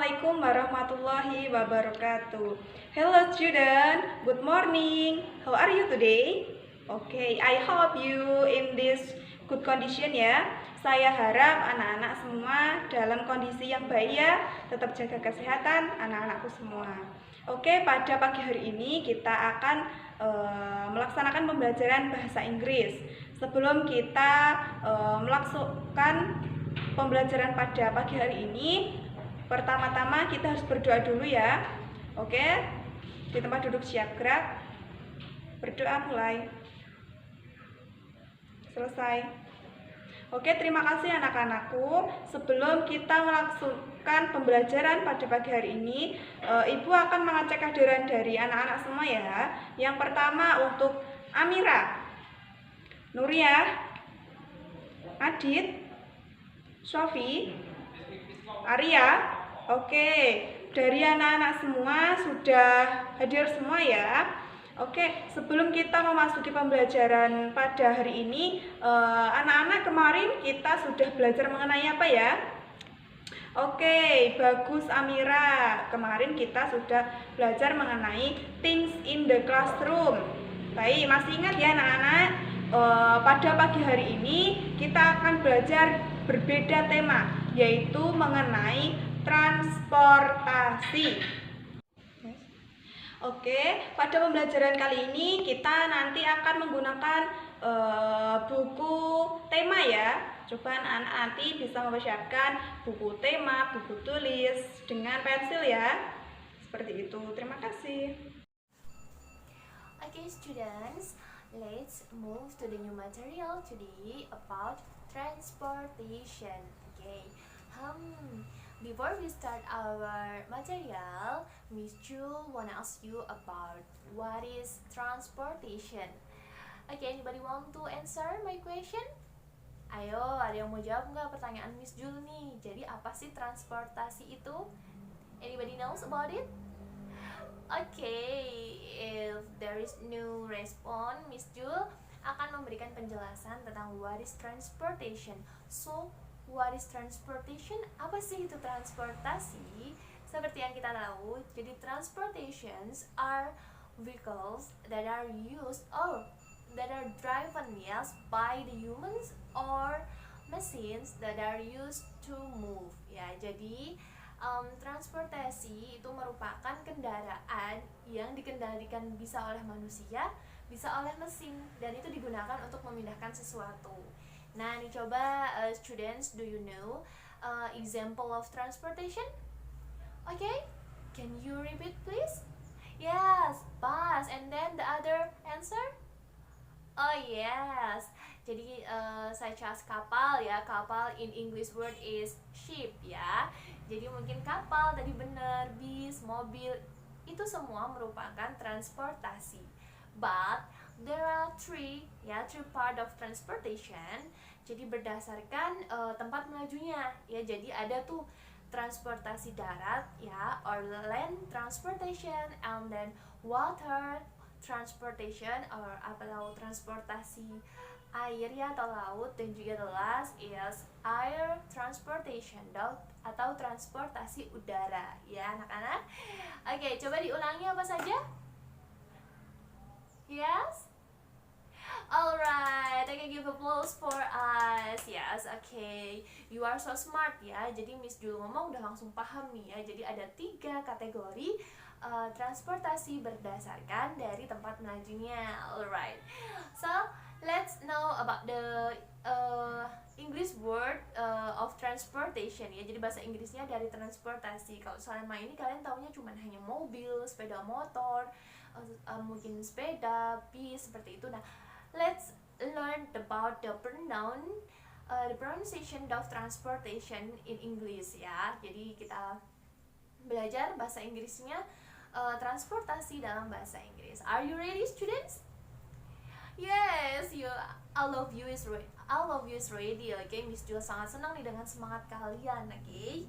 Assalamualaikum warahmatullahi wabarakatuh. Hello student, good morning. How are you today? Okay, I hope you in this good condition ya. Saya harap anak-anak semua dalam kondisi yang baik ya. Tetap jaga kesehatan anak-anakku semua. Oke, pada pagi hari ini kita akan melaksanakan pembelajaran bahasa Inggris. Sebelum kita melakukan pembelajaran pada pagi hari ini, pertama-tama kita harus berdoa dulu ya. Oke, di tempat duduk siap gerak. Berdoa mulai. Selesai. Oke, terima kasih anak-anakku. Sebelum kita melakukan pembelajaran pada pagi hari ini, Ibu akan mengecek kehadiran dari anak-anak semua ya. Yang pertama untuk Amira, Nuria, Adit, Sofi, Arya. Oke, dari anak-anak semua sudah hadir semua ya. Oke, sebelum kita memasuki pembelajaran pada hari ini, anak-anak kemarin kita sudah belajar mengenai apa ya? Oke, bagus Amira. Kemarin kita sudah belajar mengenai things in the classroom. Baik, masih ingat ya anak-anak? Pada pagi hari ini kita akan belajar berbeda tema, yaitu mengenai transportasi. Oke, pada pembelajaran kali ini kita nanti akan menggunakan buku tema ya. Coba anak-anak nanti bisa mempersiapkan buku tema, buku tulis dengan pensil ya. Seperti itu. Terima kasih. Okay, students, let's move to the new material today about transportation. Okay. Before we start our material, Miss Jul wanna ask you about what is transportation. Okay, anybody want to answer my question? Ayo, ada yang mau jawab nggak pertanyaan Miss Jul nih? Jadi apa sih transportasi itu? Anybody knows about it? Okay, if there is no response, Miss Jul akan memberikan penjelasan tentang what is transportation. So, what is transportation? Apa sih itu transportasi? Seperti yang kita tahu, jadi transportations are vehicles that are used or that are driven, yes, by the humans or machines that are used to move. Ya, jadi transportasi itu merupakan kendaraan yang dikendalikan bisa oleh manusia, bisa oleh mesin, dan itu digunakan untuk memindahkan sesuatu. Nah, ini coba students, do you know example of transportation? Okay, can you repeat please? Yes, bus, and then the other answer? Oh yes, jadi such as kapal ya, kapal in English word is ship ya. Jadi mungkin kapal tadi benar, bis, mobil, itu semua merupakan transportasi. But there are three part of transportation. Jadi berdasarkan tempat melajunya ya. Jadi ada tuh transportasi darat ya, or land transportation, and then water transportation, or atau transportasi air ya atau laut, dan juga the last is air transportation atau transportasi udara ya anak-anak. Oke, coba diulangi apa saja? Yes? Alright, I can give applause for us. Yes, okay. You are so smart ya. Jadi Miss Jul ngomong udah langsung paham nih ya. Jadi ada 3 kategori transportasi berdasarkan dari tempat melajunya. Alright. So, let's know about the English word of transportation ya. Jadi bahasa Inggrisnya dari transportasi. Kalau selama ini kalian taunya cuma hanya mobil, sepeda motor, mungkin sepeda, bis, seperti itu. Nah, let's learn about the pronunciation of transportation in English ya. Jadi kita belajar bahasa Inggrisnya transportasi dalam bahasa Inggris. Are you ready, students? Yes, all of you is ready. Okay, Miss Jul sangat senang nih dengan semangat kalian. Okay.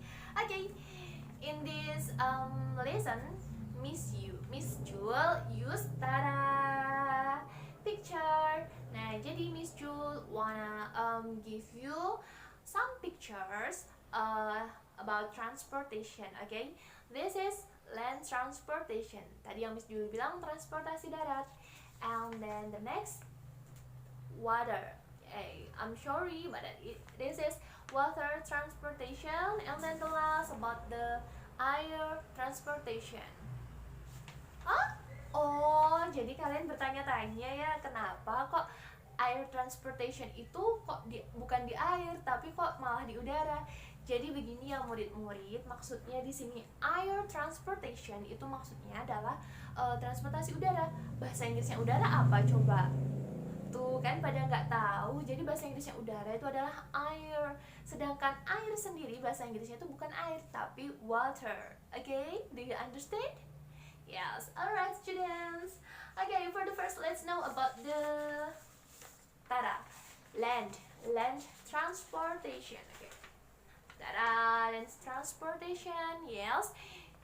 In this lesson, Miss Jul use picture. Nah, jadi Miss Jul wanna give you some pictures about transportation. Okay, this is land transportation. Tadi yang Miss Jul bilang transportasi darat. And then the next, water. I'm sorry, but this is water transportation. And then the last about the air transportation. Hah? Oh, jadi kalian bertanya-tanya ya, kenapa kok air transportation itu kok bukan di air, tapi kok malah di udara? Jadi begini ya murid-murid, maksudnya di sini air transportation itu maksudnya adalah transportasi udara. Bahasa Inggrisnya udara apa coba? Tuh kan pada nggak tahu. Jadi bahasa Inggrisnya udara itu adalah air. Sedangkan air sendiri bahasa Inggrisnya itu bukan air tapi water. Okay, do you understand? Yes. Alright, students. Okay, for the first, let's know about the land transportation. Okay. Land transportation. Yes.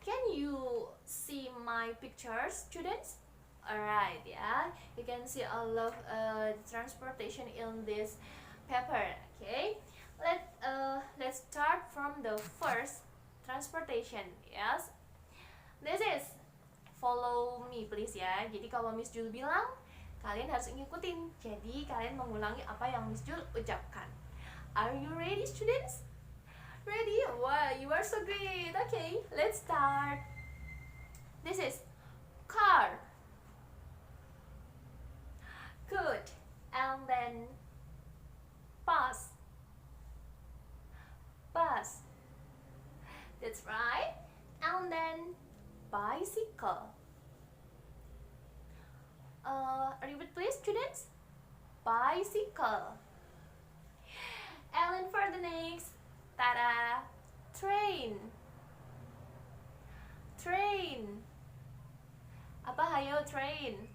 Can you see my pictures, students? Alright, yeah, you can see all of transportation in this paper. Okay, let's start from the first transportation. Yes, this is, follow me please ya. Jadi kalau Miss Jul bilang, kalian harus ngikutin. Jadi kalian mengulangi apa yang Miss Jul ucapkan. Are you ready, students? Ready? Wow, you are so great. Okay, let's start. This is car. Good. And then bus. That's right. And then bicycle. Repeat please, students. Bicycle. And then for the next, tada, train. Apa hayo train?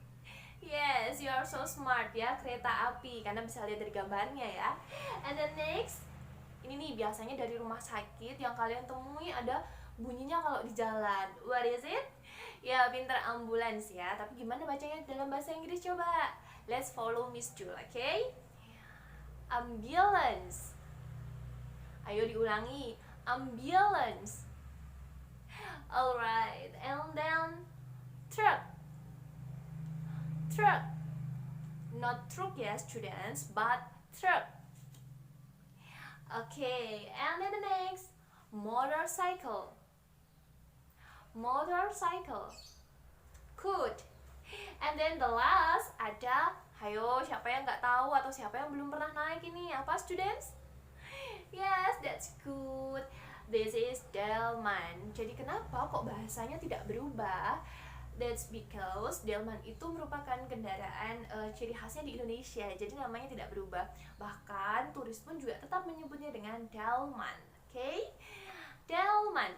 Yes, you are so smart ya, kereta api, karena bisa lihat dari gambarnya ya. And then next, ini nih biasanya dari rumah sakit yang kalian temui ada bunyinya kalau di jalan. What is it? Ya, pinter ambulans ya. Tapi gimana bacanya dalam bahasa Inggris coba? Let's follow Miss Jul, okay? Ambulance. Ayo diulangi. Ambulance. Alright, and then truck. Not truck ya students, but truck. Okay, and then the next, motorcycle. Good. And then the last ada, hayo siapa yang nggak tahu atau siapa yang belum pernah naik ini? Apa students? Yes, that's good. This is delman. Jadi kenapa kok bahasanya tidak berubah? That's because delman itu merupakan kendaraan ciri khasnya di Indonesia. Jadi namanya tidak berubah. Bahkan turis pun juga tetap menyebutnya dengan delman. Okay? Delman.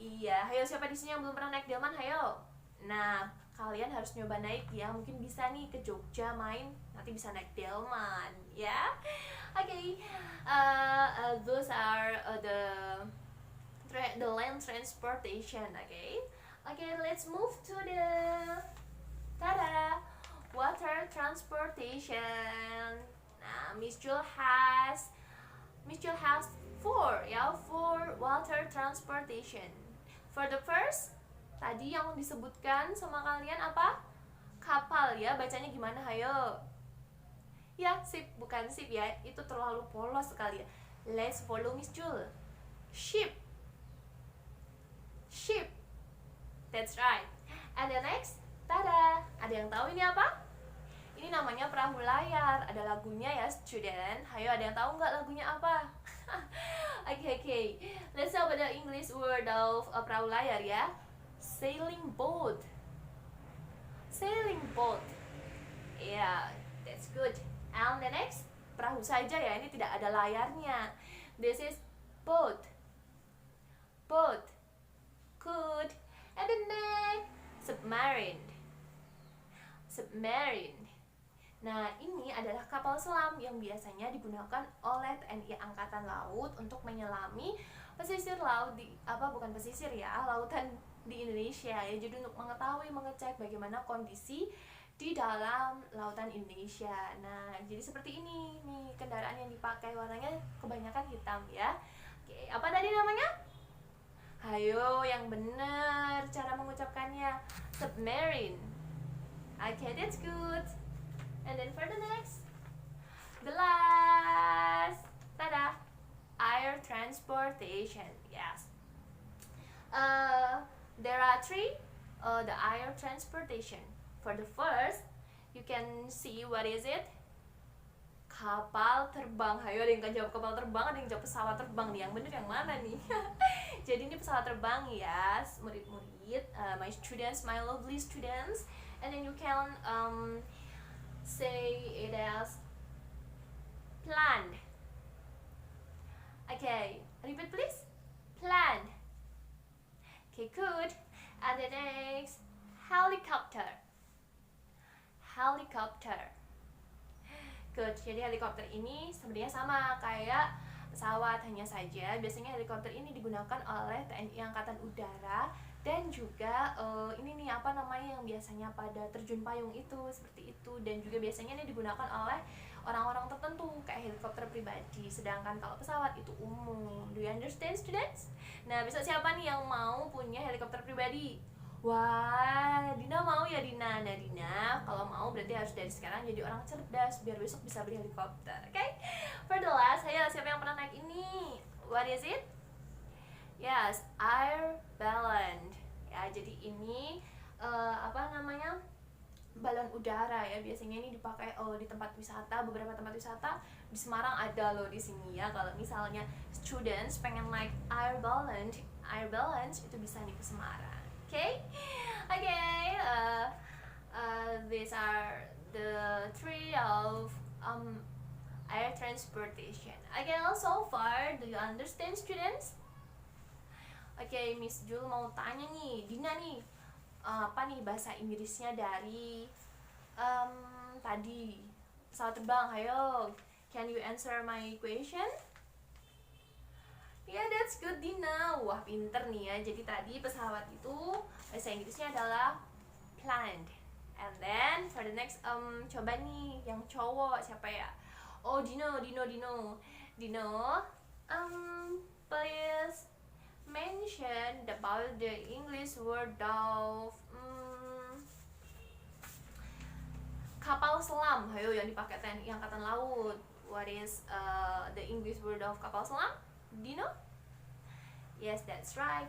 Iya, hayo siapa di sini yang belum pernah naik delman? Hayo. Nah, kalian harus nyoba naik ya. Mungkin bisa nih ke Jogja main, nanti bisa naik delman, ya. Okay. Those are the land transportation. Okay, let's move to the water transportation. Nah, Miss Jul has 4 water transportation. For the first, tadi yang disebutkan sama kalian apa? Kapal ya, bacanya gimana? Hayo. Ya, sip, bukan sip ya, itu terlalu polos sekali ya. Let's follow Miss Jul. Ship. That's right. And the next, tada. Ada yang tahu ini apa? Ini namanya perahu layar. Ada lagunya ya, student. Hayo, ada yang tahu nggak lagunya apa? Okay. Let's know the English word of perahu layar ya. Sailing boat. Yeah, that's good. And the next, perahu saja ya. Ini tidak ada layarnya. This is boat. Good. And the next, submarine. Nah, ini adalah kapal selam yang biasanya digunakan oleh TNI Angkatan Laut untuk menyelami pesisir laut lautan di Indonesia ya. Jadi untuk mengecek bagaimana kondisi di dalam lautan Indonesia. Nah, jadi seperti ini nih kendaraan yang dipakai, warnanya kebanyakan hitam ya. Oke, apa tadi namanya? Hayo, yang benar cara mengucapkannya. Submarine. Okay, that's good. And then for the next, the last, tada, air transportation. Yes. There are three the air transportation. For the first, you can see what is it? Kapal terbang. Hayo, ada yang kan jawab kapal terbang, ada yang jawab pesawat terbang nih. Yang bener yang mana nih? Jadi ini pesawat terbang ya, murid-murid, my students, my lovely students. And then you can say it as planned. Okay, repeat please. Planned. Okay, good. And the next, helicopter. Helicopter. Good. Jadi helikopter ini sebenarnya sama kayak pesawat, hanya saja biasanya helikopter ini digunakan oleh TNI Angkatan Udara dan juga ini nih apa namanya yang biasanya pada terjun payung itu, seperti itu. Dan juga biasanya ini digunakan oleh orang-orang tertentu kayak helikopter pribadi, sedangkan kalau pesawat itu umum. Do you understand, students? Nah, besok siapa nih yang mau punya helikopter pribadi? Wah, Dina mau ya, Dina. Nah, Dina kalau mau berarti harus dari sekarang jadi orang cerdas biar besok bisa beli helikopter. Oke? Okay? For the last, ayo siapa yang pernah naik ini? What is it? Yes, air balloon. Ya, jadi ini apa namanya? Balon udara ya. Biasanya ini dipakai di tempat wisata, beberapa tempat wisata di Semarang ada loh di sini ya. Kalau misalnya students pengen naik air balloon itu bisa nih ke Semarang. Okay? Okay, these are the three of air transportation. Okay, so far, do you understand, students? Okay, Miss Jul mau tanya nih, Dina nih, apa nih bahasa Inggrisnya dari tadi pesawat terbang? Ayo, can you answer my question? Yeah, that's good, Dina. Wah, pinter nih ya. Jadi tadi pesawat itu bahasa Inggrisnya adalah planned. And then for the next coba nih yang cowok siapa ya? Oh, Dino. Please mention about the English word of kapal selam. Ayo, yang dipakai TNI Angkatan Laut. What is the English word of kapal selam? Dino? Yes, that's right.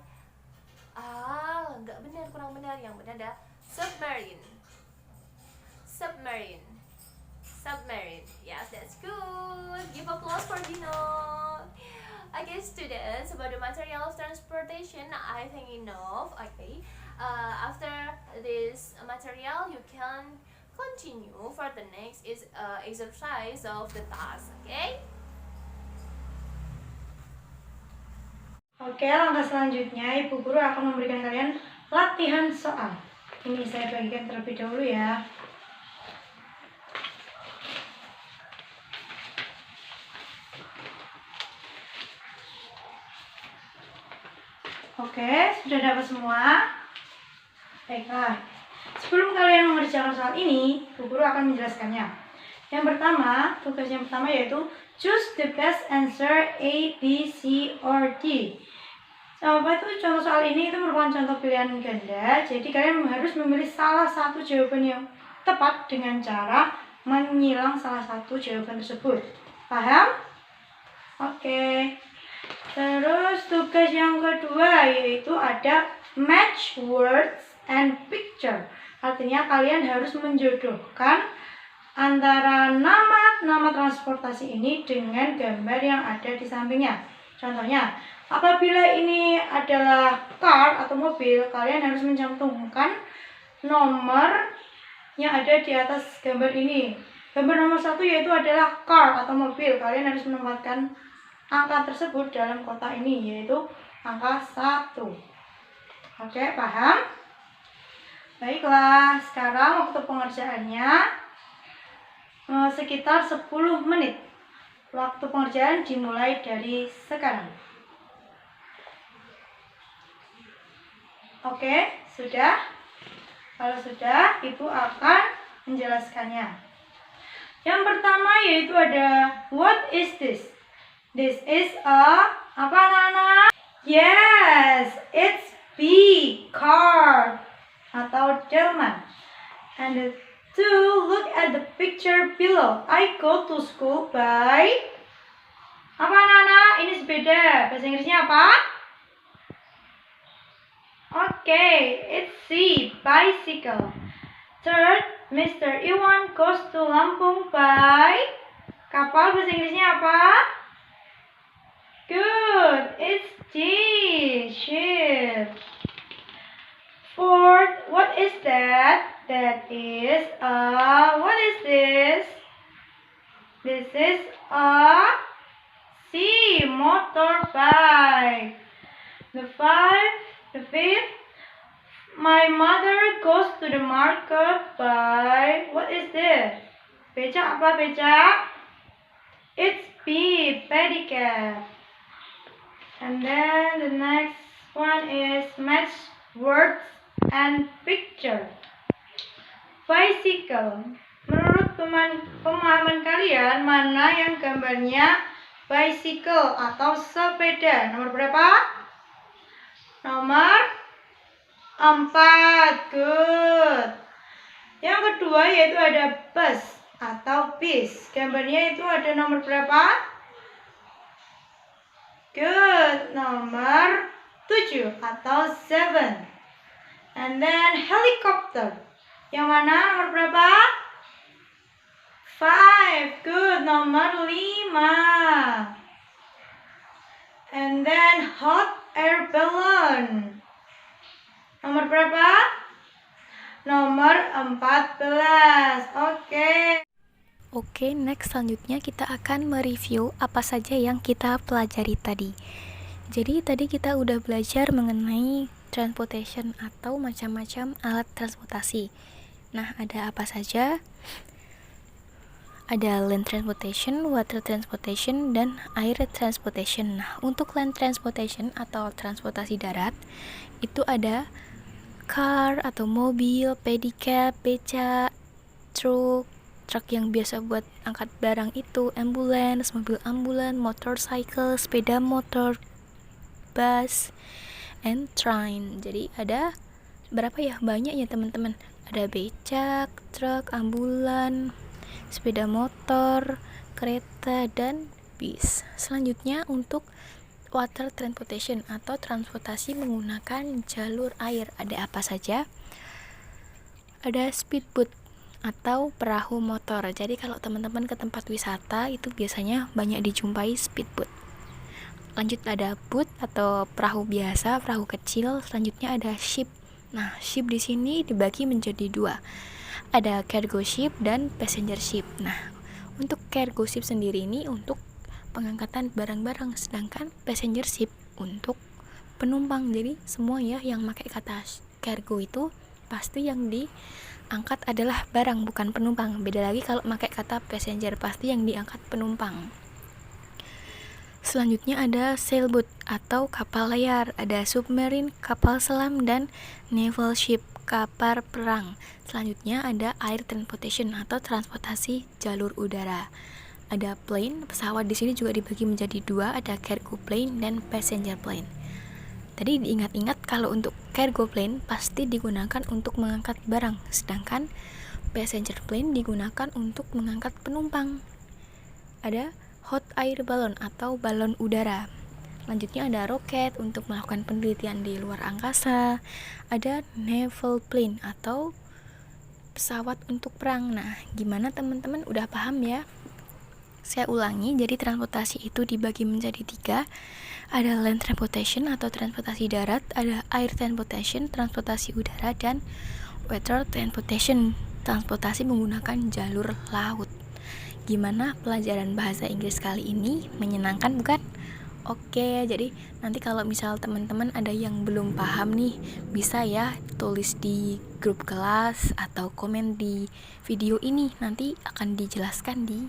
Nggak benar, kurang benar. Yang benar ada submarine. Yes, that's good. Give applause for Dino. Okay, students, about the material of transportation, I think enough. Okay. After this material, you can continue for the next is exercise of the task. Okay. Oke, langkah selanjutnya Ibu Guru akan memberikan kalian latihan soal. Ini saya bagikan terlebih dahulu ya. Oke, sudah dapat semua? Baiklah. Sebelum kalian mengerjakan soal ini, Ibu Guru akan menjelaskannya. Yang pertama, tugas yang pertama yaitu choose the best answer A, B, C, or D. Apa itu contoh soal ini? Itu merupakan contoh pilihan ganda. Jadi kalian harus memilih salah satu jawaban yang tepat dengan cara menyilang salah satu jawaban tersebut. Paham? Oke. Terus tugas yang kedua yaitu ada match words and picture. Artinya kalian harus menjodohkan antara nama transportasi ini dengan gambar yang ada di sampingnya. Contohnya, apabila ini adalah car atau mobil, kalian harus mencantumkan nomor yang ada di atas gambar ini. Gambar nomor 1 yaitu adalah car atau mobil. Kalian harus menempatkan angka tersebut dalam kotak ini, yaitu angka 1. Oke, paham? Baiklah, sekarang waktu pengerjaannya sekitar 10 menit. Waktu pengerjaan dimulai dari sekarang. Oke, sudah? Kalau sudah, Ibu akan menjelaskannya. Yang pertama yaitu ada what is this? This is a apa Yes, it's B, car atau delman. And the two, look at the picture below. I go to school by apa anak-anak? Ini sepeda. Bahasa Inggrisnya apa? Okay, it's C, bicycle. Third, Mr. Iwan goes to Lampung by kapal. Bahasa Inggrisnya apa? Good, it's G, ship. Fourth, what is that? That is what is this? This is a C, motorbike. The fifth, my mother goes to the market by, what is this? Becak apa becak? It's B, pedicab. And then the next one is match words and picture. Bicycle. Menurut pemahaman kalian, mana yang gambarnya bicycle atau sepeda? Nomor berapa? Nomor 4. Good. Yang kedua yaitu ada bus atau bis. Gambarnya itu ada nomor berapa? Good, nomor 7 atau 7. And then helicopter. Yang mana nomor berapa? 5. Good, nomor 5. And then hot air balloon. Nomor berapa? Nomor 14. Oke. Oke, next selanjutnya kita akan mereview apa saja yang kita pelajari tadi. Jadi tadi kita udah belajar mengenai transportation atau macam-macam alat transportasi. Nah, ada apa saja? Ada land transportation, water transportation, dan air transportation. Nah, untuk land transportation atau transportasi darat, itu ada car atau mobil, pedicab, beca, truk yang biasa buat angkat barang itu, ambulans, mobil ambulan, motorcycle, sepeda motor, bus, and train. Jadi ada berapa ya? Banyak ya teman-teman. Ada becak, truk, ambulan, sepeda motor, kereta, dan bis. Selanjutnya untuk water transportation atau transportasi menggunakan jalur air. Ada apa saja? Ada speedboat atau perahu motor. Jadi kalau teman-teman ke tempat wisata itu biasanya banyak dijumpai speedboat. Lanjut ada boat atau perahu biasa, perahu kecil. Selanjutnya ada ship. Nah, ship di sini dibagi menjadi dua. Ada cargo ship dan passenger ship. Nah, untuk cargo ship sendiri ini untuk pengangkatan barang-barang, sedangkan passenger ship untuk penumpang. Jadi semua ya yang pakai kata cargo itu pasti yang diangkat adalah barang, bukan penumpang. Beda lagi kalau pakai kata passenger, pasti yang diangkat penumpang. Selanjutnya ada sailboat atau kapal layar, ada submarine, kapal selam, dan naval ship, kapal perang. Selanjutnya ada air transportation atau transportasi jalur udara. Ada plane, pesawat di sini juga dibagi menjadi dua, ada cargo plane dan passenger plane. Tadi diingat-ingat kalau untuk cargo plane pasti digunakan untuk mengangkat barang, sedangkan passenger plane digunakan untuk mengangkat penumpang. Ada hot air balloon atau balon udara. Lanjutnya ada roket untuk melakukan penelitian di luar angkasa. Ada naval plane atau pesawat untuk perang. Nah, gimana teman-teman? Udah paham ya? Saya ulangi, jadi transportasi itu dibagi menjadi 3. Ada land transportation atau transportasi darat, ada air transportation, transportasi udara, dan water transportation, transportasi menggunakan jalur laut. Gimana pelajaran bahasa Inggris kali ini? Menyenangkan bukan? Oke, jadi nanti kalau misal teman-teman ada yang belum paham nih, bisa ya tulis di grup kelas atau komen di video ini, nanti akan dijelaskan di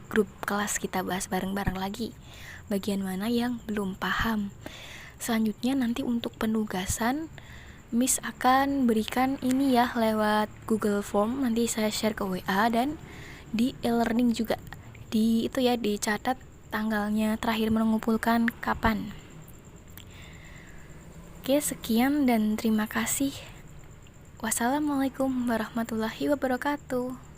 grup kelas, kita bahas bareng-bareng lagi bagian mana yang belum paham. Selanjutnya nanti untuk penugasan Miss akan berikan ini ya lewat Google Form, nanti saya share ke WA, dan di e-learning juga di itu ya, dicatat tanggalnya terakhir mengumpulkan kapan. Oke, sekian dan terima kasih. Wassalamualaikum warahmatullahi wabarakatuh.